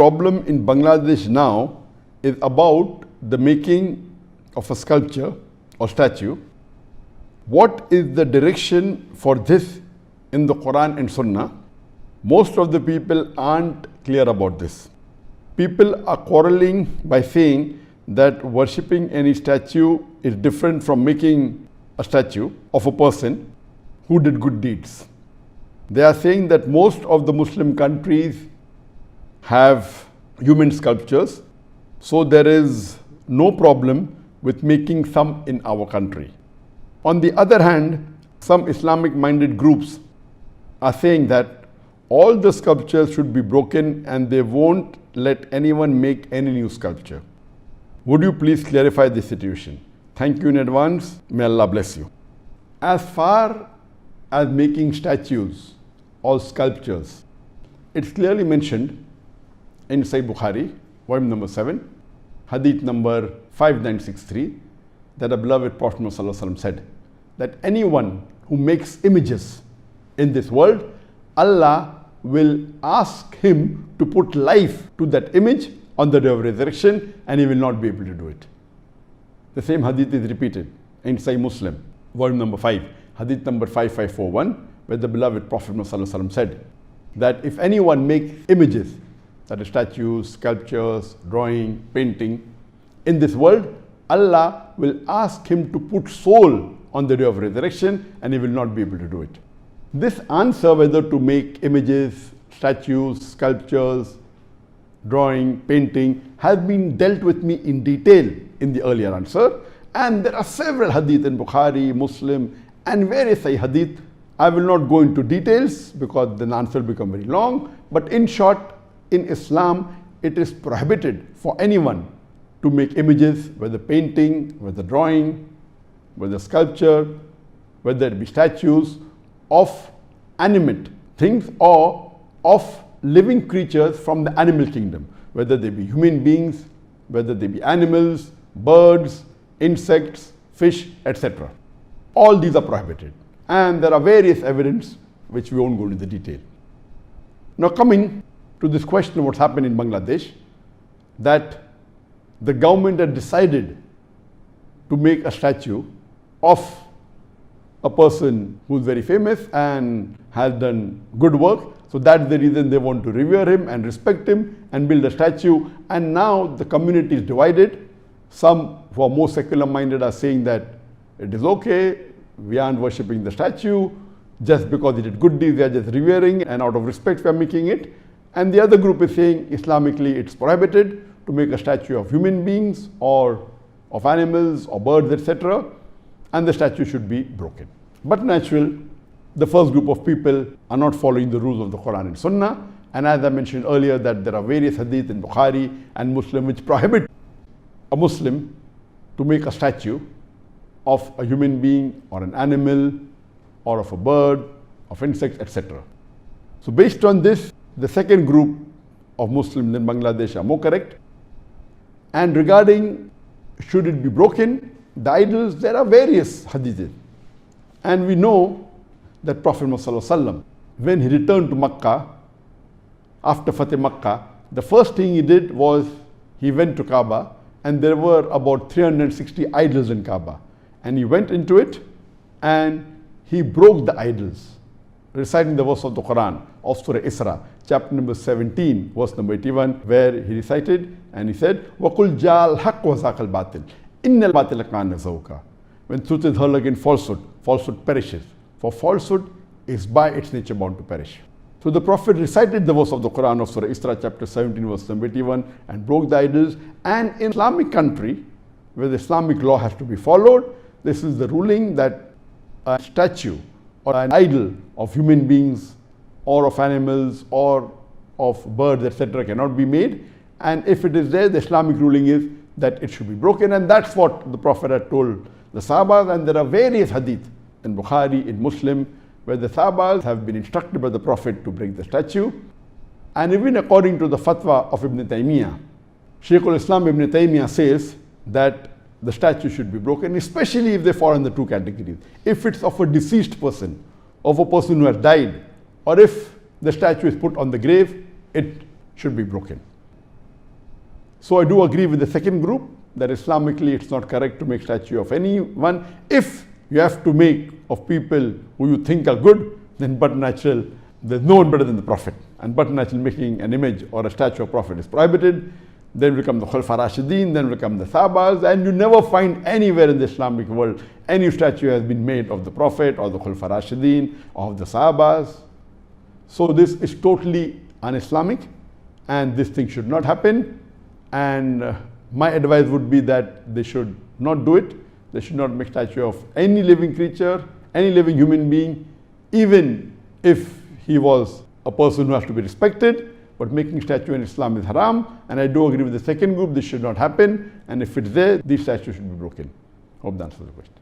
problem in Bangladesh now is about the making of a sculpture or statue. What is the direction for this in the Quran and Sunnah? Most of the people aren't clear about this. People are quarreling by saying that worshipping any statue is different from making a statue of a person who did good deeds. They are saying that most of the Muslim countries have human sculptures, so there is no problem with making some in our country. On the other hand, some Islamic-minded groups are saying that all the sculptures should be broken and they won't let anyone make any new sculpture. Would you please clarify this situation? Thank you in advance. May Allah bless you. As far as making statues or sculptures, it's clearly mentioned in Sahih Bukhari, volume number 7, hadith number 5963, that the beloved Prophet ﷺ said that anyone who makes images in this world, Allah will ask him to put life to that image on the day of resurrection, and he will not be able to do it. The same hadith is repeated in Sahih Muslim, volume number 5, hadith number 5541, where the beloved Prophet ﷺ said that if anyone makes images, that is statues, sculptures, drawing, painting, in this world, Allah will ask him to put soul on the day of resurrection, and he will not be able to do it. This answer, whether to make images, statues, sculptures, drawing, painting, has been dealt with me in detail in the earlier answer, and there are several hadith in Bukhari, Muslim, and various hadith. I will not go into details because the answer will become very long, but in short, in Islam, it is prohibited for anyone to make images, whether painting, whether drawing, whether sculpture, whether it be statues, of animate things or of living creatures from the animal kingdom, whether they be human beings, whether they be animals, birds, insects, fish, etc. All these are prohibited. And there are various evidence which we won't go into the detail. Now coming to this question of what's happened in Bangladesh, that the government had decided to make a statue of a person who's very famous and has done good work. So that's the reason they want to revere him and respect him and build a statue. And now the community is divided. Some who are more secular minded are saying that it is okay, we aren't worshipping the statue, just because he did good deeds, they are just revering, and out of respect we are making it. And the other group is saying Islamically it's prohibited to make a statue of human beings or of animals or birds, etc. and the statue should be broken. But natural, the first group of people are not following the rules of the Quran and Sunnah, and as I mentioned earlier that there are various hadith in Bukhari and Muslim which prohibit a Muslim to make a statue of a human being or an animal or of a bird, of insects, etc. So based on this, the second group of Muslims in Bangladesh are more correct. And regarding should it be broken, the idols, there are various hadiths. And we know that Prophet ﷺ, when he returned to Makkah, after Fateh Makkah, the first thing he did was he went to Kaaba, and there were about 360 idols in Kaaba. And he went into it and he broke the idols, reciting the verse of the Quran of Surah Isra, chapter number 17, verse number 81, where he recited and he said, وَقُلْ جَاءَ الْحَقُّ وَزَاقَ الْبَاطِلِ إِنَّ الْبَاطِلَ كَانَ زَهُوقًا. When truth is heard against falsehood, falsehood perishes. For falsehood is by its nature bound to perish. So the Prophet recited the verse of the Quran of Surah Isra, chapter 17, verse number 81, and broke the idols. And in Islamic country, where the Islamic law has to be followed, this is the ruling that a statue or an idol of human beings or of animals or of birds, etc. cannot be made. And if it is there, the Islamic ruling is that it should be broken. And that's what the Prophet had told the Sahabas. And there are various hadith in Bukhari, in Muslim, where the Sahabas have been instructed by the Prophet to break the statue. And even according to the fatwa of Ibn Taymiyyah, Shaykh al-Islam Ibn Taymiyyah says that the statue should be broken, especially if they fall in the two categories. If it's of a deceased person, of a person who has died, or if the statue is put on the grave, it should be broken. So I do agree with the second group that Islamically it's not correct to make statue of anyone. If you have to make of people who you think are good, then but natural, there's no one better than the Prophet. And but natural making an image or a statue of Prophet is prohibited. Then will come the Khulafa Rashidin, then will come the Sahabas, and you never find anywhere in the Islamic world any statue has been made of the Prophet or the Khulafa Rashidin or of the Sahabas. So this is totally un-Islamic, and this thing should not happen. And my advice would be that they should not do it. They should not make statue of any living creature, any living human being, even if he was a person who has to be respected. But making statue in Islam is haram, and I do agree with the second group, this should not happen, and if it's there, these statues should be broken. Hope that answers the question.